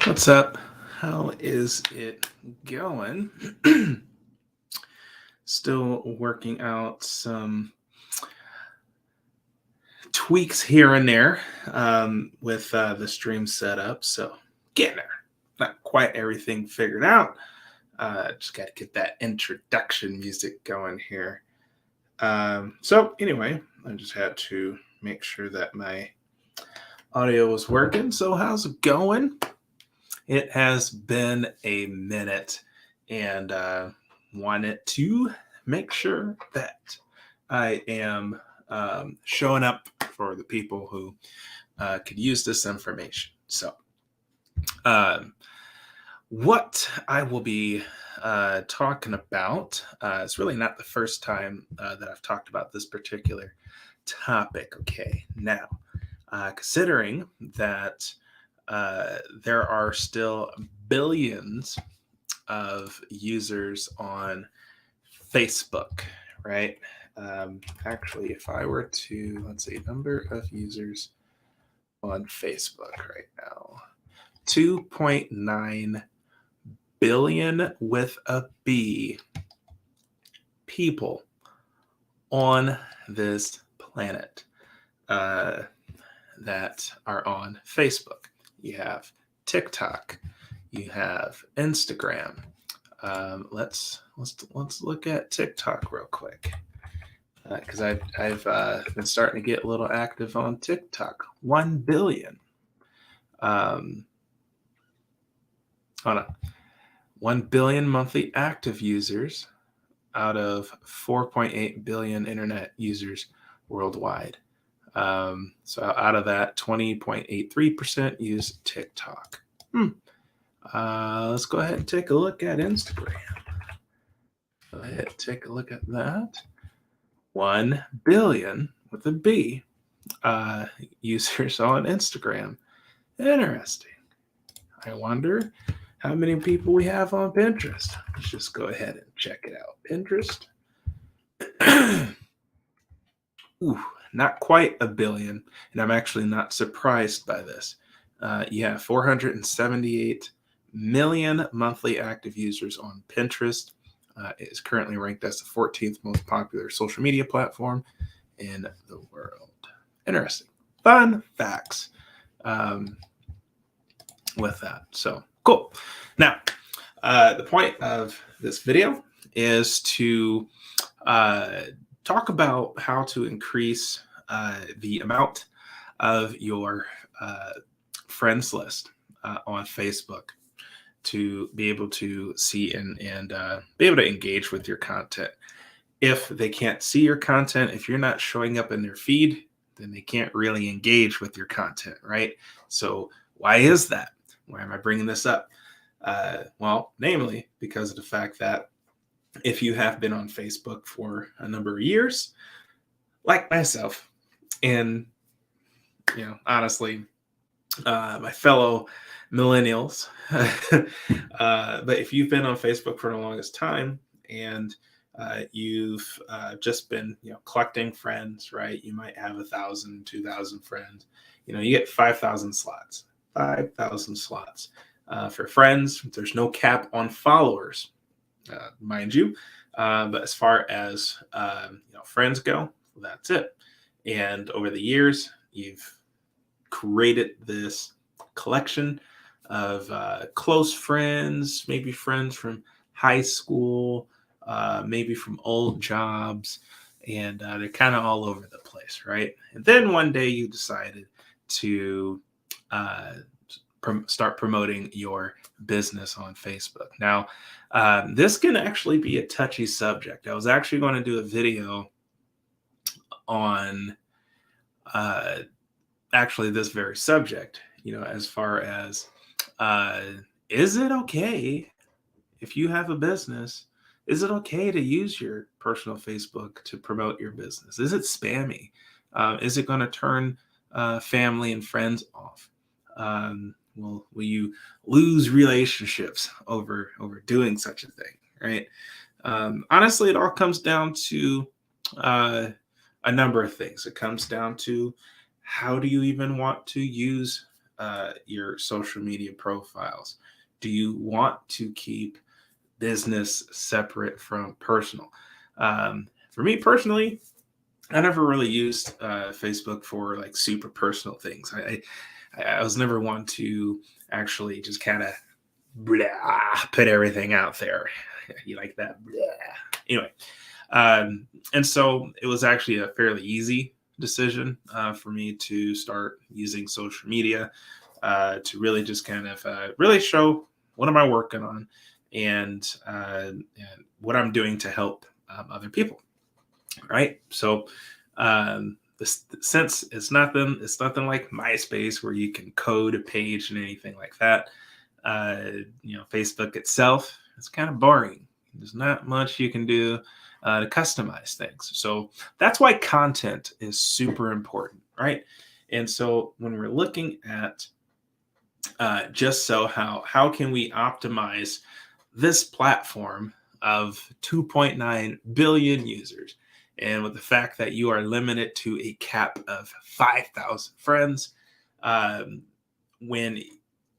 What's up? How is it going? Still working out some tweaks here and there with the stream setup. So getting there. Not quite everything figured out. Just got to get that introduction music going here. So anyway, I just had to make sure that my audio was working. So how's it going? It has been a minute, and wanted to make sure that I am showing up for the people who could use this information. So, what I will be talking about, it's really not the first time that I've talked about this particular topic. Okay, now, considering that there are still billions of users on Facebook, right? Actually, if I were to, let's see, number of users on Facebook right now, 2.9 billion with a B people on this planet that are on Facebook. You have TikTok, you have Instagram. Let's look at TikTok real quick because I've been starting to get a little active on TikTok. 1 billion. Hold on. 1 billion monthly active users out of 4.8 billion internet users worldwide. So out of that, 20.83% use TikTok. Let's go ahead and take a look at Instagram. Go ahead and take a look at that. 1 billion with a B users on Instagram. Interesting. I wonder how many people we have on Pinterest. Let's just go ahead and check it out. Pinterest. Ooh, not quite a billion, and I'm actually not surprised by this. Yeah, 478 million monthly active users on Pinterest. It is currently ranked as the 14th most popular social media platform in the world. Interesting. Fun facts with that. So cool. Now, the point of this video is to talk about how to increase the amount of your friends list on Facebook to be able to see and be able to engage with your content. If they can't see your content, if you're not showing up in their feed, then they can't really engage with your content, right? So why is that? Why am I bringing this up? Well, namely because of the fact that if you have been on Facebook for a number of years, like myself, and honestly, my fellow millennials, but if you've been on Facebook for the longest time and you've just been collecting friends, right? You might have 1,000, 2,000 friends. You get 5,000 slots. 5,000 slots for friends. There's no cap on followers, mind you. But as far as friends go, that's it. And over the years, you've created this collection of close friends, maybe friends from high school, maybe from old jobs, and they're kind of all over the place, right? And then one day you decided to start promoting your business on Facebook. Now, this can actually be a touchy subject. I was actually going to do a video on actually this very subject, as far as is it okay if you have a business? Is it okay to use your personal Facebook to promote your business? Is it spammy? Is it going to turn family and friends off? Will you lose relationships over doing such a thing, right? Honestly, it all comes down to a number of things. It comes down to how do you even want to use your social media profiles? Do you want to keep business separate from personal? For me personally, I never really used Facebook for like super personal things. I was never one to actually just kind of put everything out there. You like that? Blah. Anyway, and so it was actually a fairly easy decision for me to start using social media to really just kind of really show what am I working on and what I'm doing to help other people. Right. So since it's nothing like MySpace where you can code a page and anything like that. Facebook itself is kind of boring. There's not much you can do to customize things. So that's why content is super important, right? And so when we're looking at how can we optimize this platform of 2.9 billion users, and with the fact that you are limited to a cap of 5,000 friends, um, when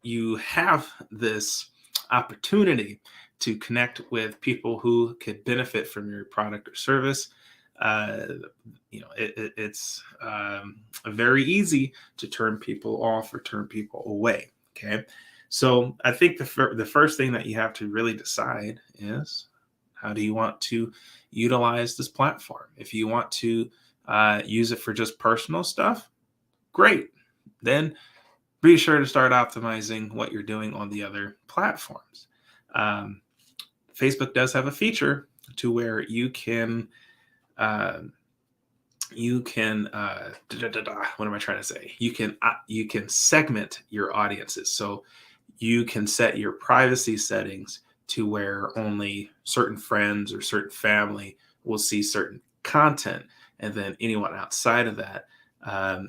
you have this opportunity to connect with people who could benefit from your product or service, uh, it's very easy to turn people off or turn people away. Okay, so I think the first thing that you have to really decide is how do you want to utilize this platform. If you want to use it for just personal stuff, great. Then be sure to start optimizing what you're doing on the other platforms. Um, Facebook does have a feature to where uh, what am I trying to say? You can segment your audiences. So you can set your privacy settings to where only certain friends or certain family will see certain content, and then anyone outside of that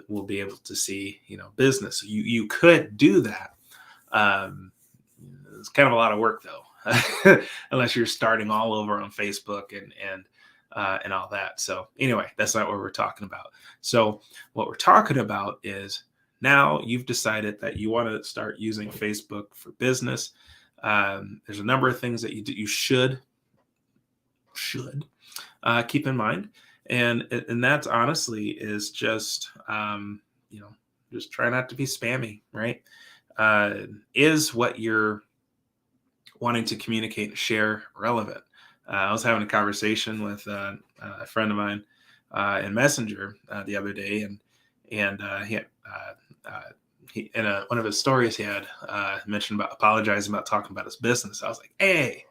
will be able to see, business. You could do that. Um, it's kind of a lot of work though, unless you're starting all over on Facebook and all that. So anyway, that's not what we're talking about. So what we're talking about is now you've decided that you want to start using Facebook for business. There's a number of things that you should keep in mind, and that's honestly is just just try not to be spammy, right? Is what you're wanting to communicate and share relevant? I was having a conversation with a friend of mine in Messenger the other day, and he in one of his stories he had mentioned about apologizing about talking about his business. I was like, hey,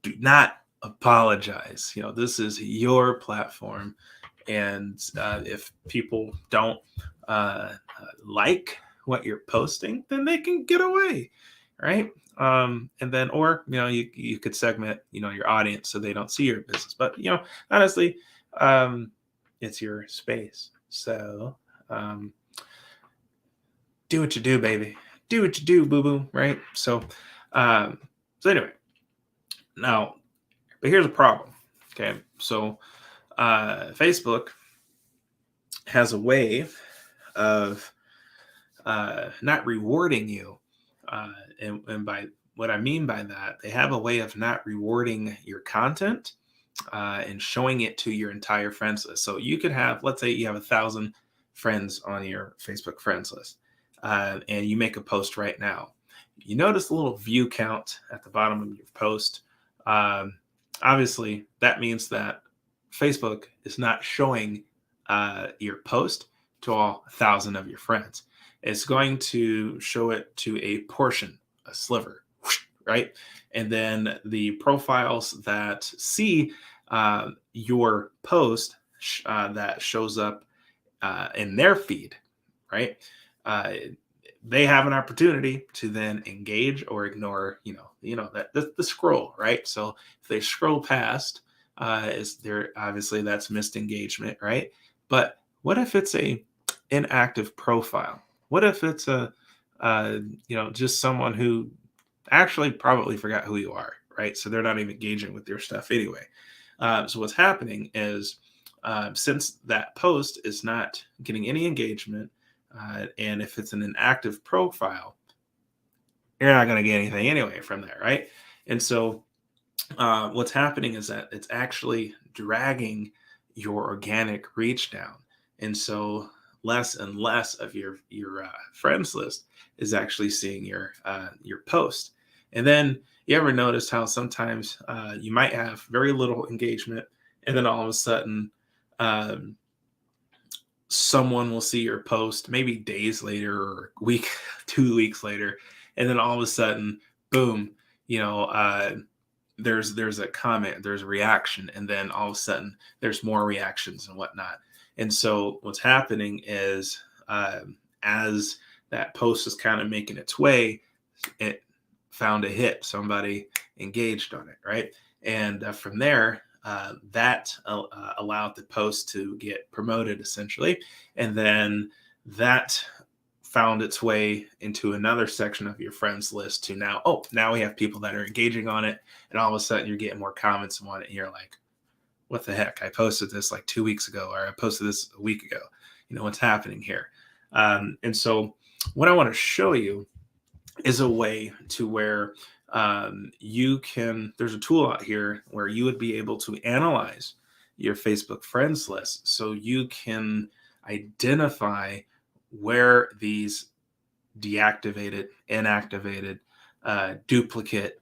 do not apologize. This is your platform, and if people don't like what you're posting, then they can get away, right? And then, or you could segment your audience so they don't see your business. But honestly, it's your space. So do what you do, baby. Do what you do, boo boo. Right? So anyway, now, but here's a problem. Okay, so Facebook has a way of not rewarding you. And by what I mean by that, they have a way of not rewarding your content and showing it to your entire friends list. So you could have, let's say you have 1,000 friends on your Facebook friends list, and you make a post right now. You notice the little view count at the bottom of your post. Obviously, that means that Facebook is not showing your post to all 1,000 of your friends. It's going to show it to a portion, a sliver, right? And then the profiles that see your post that shows up in their feed, right? They have an opportunity to then engage or ignore, that the scroll, right? So if they scroll past, is there obviously that's missed engagement, right? But what if it's a inactive profile? What if it's just someone who actually probably forgot who you are, right? So they're not even engaging with your stuff anyway. So what's happening is since that post is not getting any engagement, and if it's an inactive profile, you're not going to get anything anyway from there, right? And so what's happening is that it's actually dragging your organic reach down, and so less and less of your friends list is actually seeing your post. And then you ever notice how sometimes you might have very little engagement, and then all of a sudden um, someone will see your post maybe days later or a week, 2 weeks later, and then all of a sudden, boom, you know, there's a comment, there's a reaction, and then all of a sudden there's more reactions and whatnot. And so what's happening is as that post is kind of making its way, it found a hit, somebody engaged on it, right? And from there, that allowed the post to get promoted essentially, and then that found its way into another section of your friends list to now, oh, now we have people that are engaging on it, and all of a sudden you're getting more comments on it, and you're like, what the heck? I posted this like 2 weeks ago, or I posted this a week ago. What's happening here? And so what I want to show you is a way to where you can, there's a tool out here where you would be able to analyze your Facebook friends list so you can identify where these deactivated, inactivated, duplicate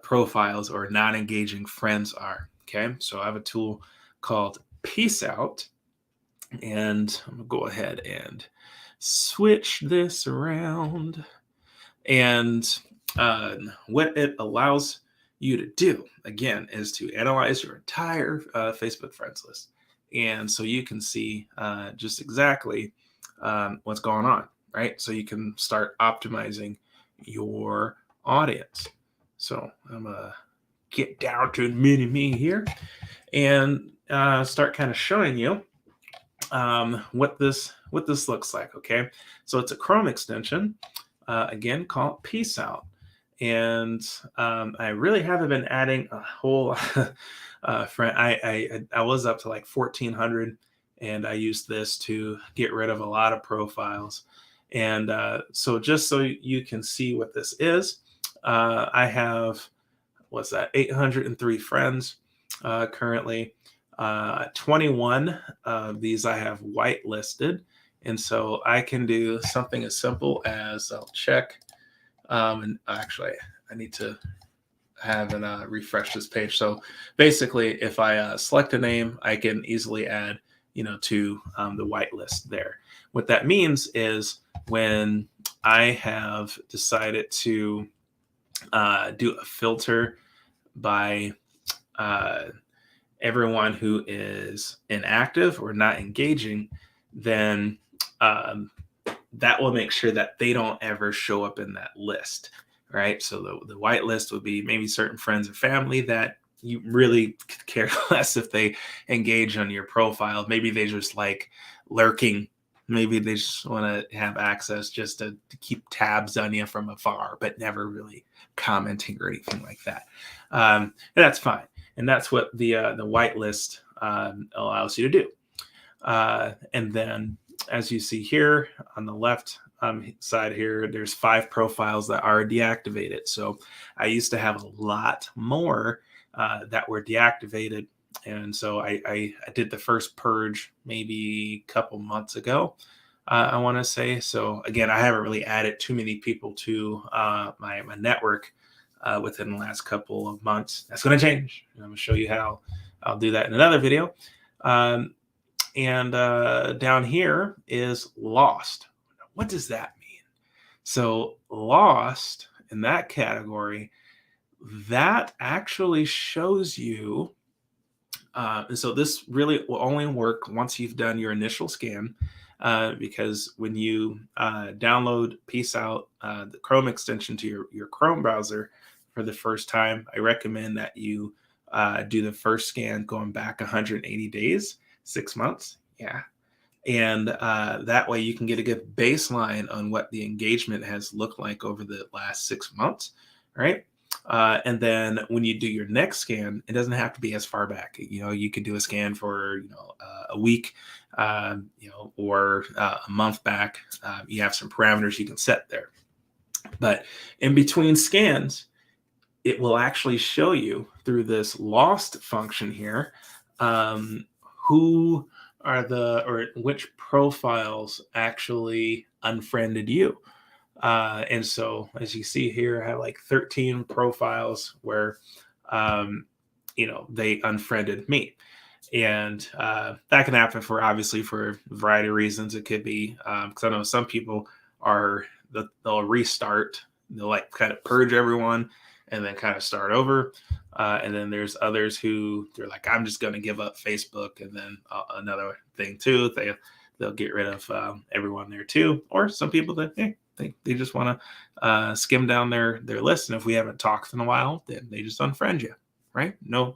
profiles or non engaging friends are. Okay, so I have a tool called Peace Out, and I'm gonna go ahead and switch this around. And what it allows you to do, again, is to analyze your entire Facebook friends list. And so you can see just exactly what's going on, right? So you can start optimizing your audience. So I'm going to get down to mini me here and start kind of showing you what this looks like. Okay, so it's a Chrome extension, again called Peace Out, and I really haven't been adding a whole friend. I was up to like 1,400, and I used this to get rid of a lot of profiles. And so just so you can see what this is, I have, what's that, 803 friends currently. 21 of these I have whitelisted. And so I can do something as simple as I'll check. And actually, I need to have and refresh this page. So basically, if I select a name, I can easily add, to the whitelist there. What that means is when I have decided to do a filter by everyone who is inactive or not engaging, then that will make sure that they don't ever show up in that list, right? So the white list would be maybe certain friends or family that you really could care less if they engage on your profile. Maybe they just like lurking. Maybe they just want to have access just to keep tabs on you from afar, but never really commenting or anything like that. And that's fine. And that's what the whitelist allows you to do. And then, as you see here on the left side here, there's 5 profiles that are deactivated. So I used to have a lot more that were deactivated. And so I did the first purge maybe a couple months ago, I want to say. So again, I haven't really added too many people to my network within the last couple of months. That's going to change. I'm going to show you how I'll do that in another video. And down here is lost. What does that mean? So lost in that category, that actually shows you, and so this really will only work once you've done your initial scan, because when you download Peace Out, the Chrome extension to your Chrome browser for the first time, I recommend that you do the first scan going back 180 days, 6 months. Yeah. And that way you can get a good baseline on what the engagement has looked like over the last 6 months. Right. And then when you do your next scan, it doesn't have to be as far back. You could do a scan for a week, or a month back. You have some parameters you can set there. But in between scans, it will actually show you through this lost function here, who are or which profiles actually unfriended you. And so, as you see here, I have like 13 profiles where, they unfriended me. And that can happen obviously for a variety of reasons. It could be because I know some people they'll restart, they'll like kind of purge everyone and then kind of start over. And then there's others who they're like, I'm just going to give up Facebook. And then another thing too, they'll get rid of everyone there too. Or some people that they just want to skim down their list, and if we haven't talked in a while, then they just unfriend you, right? No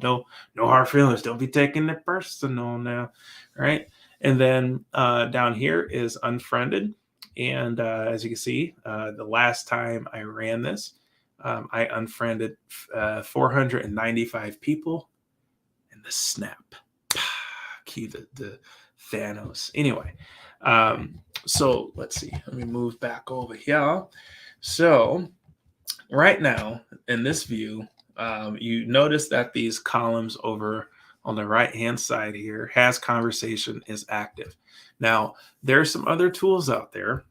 hard feelings. Don't be taking it personal now, right? And then down here is unfriended, and as you can see, the last time I ran this, I unfriended 495 people in the snap. Key the Thanos. Anyway, so let's see. Let me move back over here. So right now in this view, you notice that these columns over on the right hand side here, has conversation is active. Now there are some other tools out there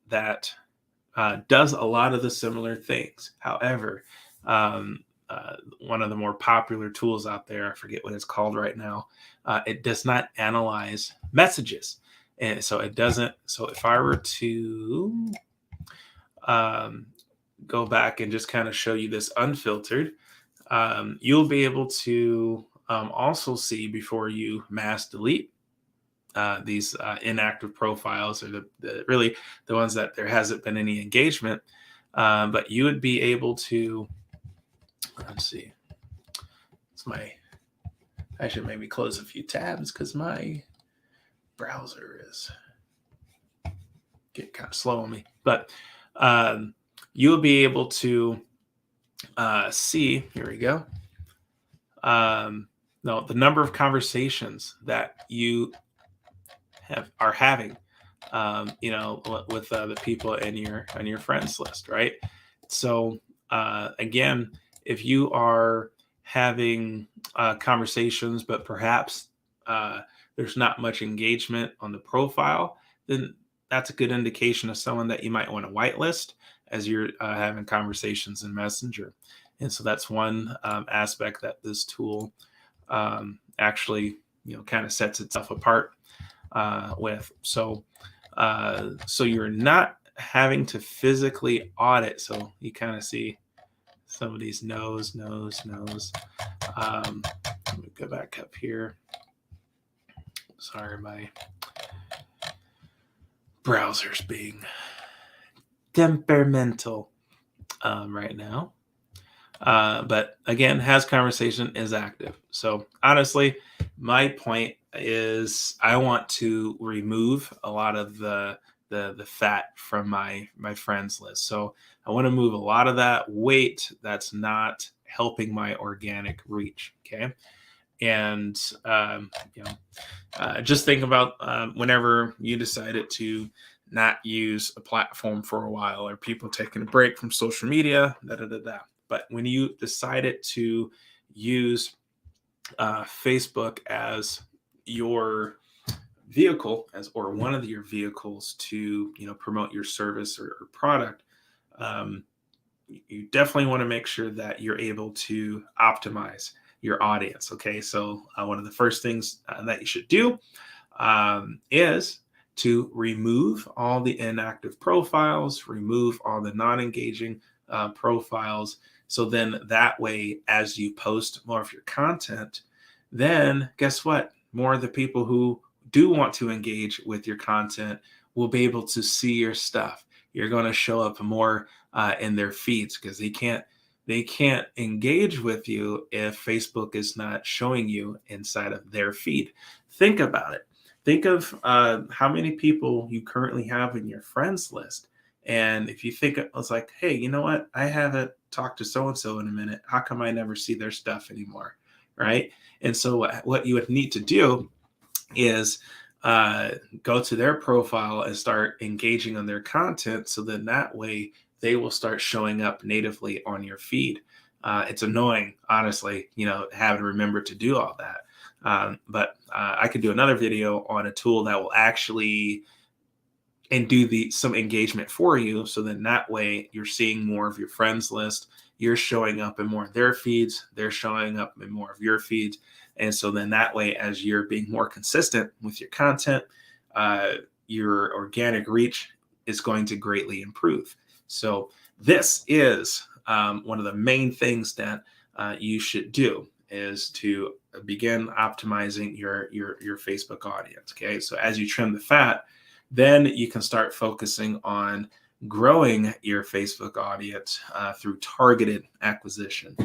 that does a lot of the similar things. However, one of the more popular tools out there, I forget what it's called right now, it does not analyze messages. And so it doesn't. So if I were to go back and just kind of show you this unfiltered, you'll be able to also see before you mass delete these inactive profiles, or really the ones that there hasn't been any engagement. But you would be able to, let's see, I should maybe close a few tabs because my browser is getting kind of slow on me. But you'll be able to see, here we go, no, the number of conversations that you are having, with the people in your friends list, right? So again, if you are having conversations, but perhaps there's not much engagement on the profile, then that's a good indication of someone that you might want to whitelist as you're having conversations in Messenger. And so that's one aspect that this tool actually, kind of sets itself apart with. So you're not having to physically audit. So you kind of see some of these no's. Let me go back up here. Sorry, my browser's being temperamental right now. But again, has conversation is active. So honestly, my point is I want to remove a lot of the fat from my friends list. So I want to move a lot of that weight that's not helping my organic reach. Okay. And, just think about whenever you decided to not use a platform for a while, or people taking a break from social media, But when you decided to use Facebook as your vehicle, or one of your vehicles to promote your service or product, you definitely want to make sure that you're able to optimize your audience. Okay, so one of the first things that you should do is to remove all the inactive profiles, remove all the non-engaging profiles. So then that way, as you post more of your content, then guess what? More of the people who do want to engage with your content will be able to see your stuff. You're going to show up more in their feeds, because they can't engage with you if Facebook is not showing you inside of their feed. Think about it. Think of how many people you currently have in your friends list. And if you think it's like, hey, you know what? I haven't talked to so and so in a minute. How come I never see their stuff anymore? Right. And so what you would need to do is uh, go to their profile and start engaging on their content. So then that way they will start showing up natively on your feed. It's annoying, honestly, having to remember to do all that. But I could do another video on a tool that will actually and do the some engagement for you. So then that way you're seeing more of your friends list. You're showing up in more of their feeds. They're showing up in more of your feeds. And so then that way, as you're being more consistent with your content, uh, your organic reach is going to greatly improve. So this is one of the main things that you should do is to begin optimizing your Facebook audience. Okay, so as you trim the fat, then you can start focusing on growing your Facebook audience through targeted acquisition.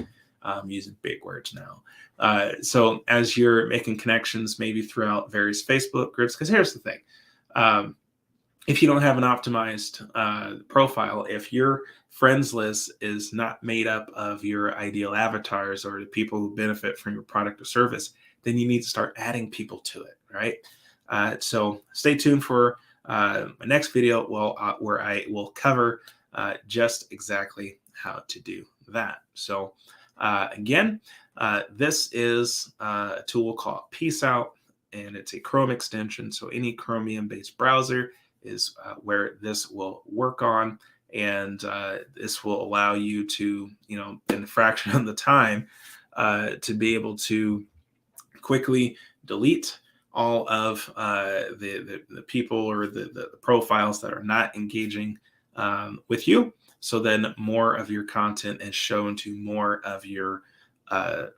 Using big words now. So as you're making connections, maybe throughout various Facebook groups, because here's the thing. Um, if you don't have an optimized profile, if your friends list is not made up of your ideal avatars or the people who benefit from your product or service, then you need to start adding people to it, right? So stay tuned for my next video where I will cover just exactly how to do that. So again, this is a tool called Peace Out, and it's a Chrome extension. So any Chromium-based browser is where this will work on, and this will allow you to, in a fraction of the time, to be able to quickly delete all of the people or the profiles that are not engaging with you. So then more of your content is shown to more of your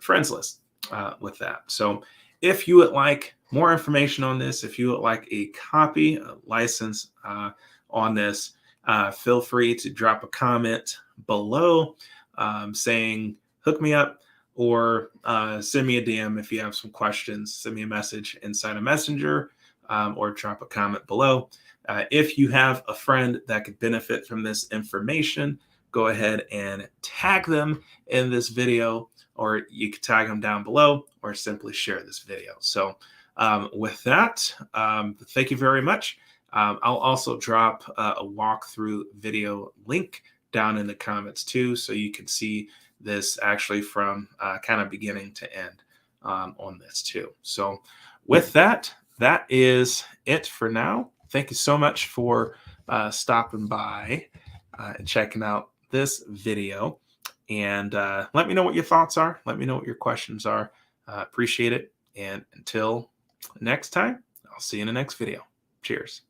friends list with that. So if you would like more information on this, if you would like a copy, a license on this, feel free to drop a comment below saying, hook me up, or send me a DM if you have some questions. Send me a message inside a messenger or drop a comment below. If you have a friend that could benefit from this information, go ahead and tag them in this video, or you can tag them down below, or simply share this video. So with that, thank you very much. I'll also drop a walkthrough video link down in the comments too, so you can see this actually from kind of beginning to end on this too. So with that, that is it for now. Thank you so much for stopping by and checking out this video. And let me know what your thoughts are. Let me know what your questions are. Appreciate it. And until next time, I'll see you in the next video. Cheers.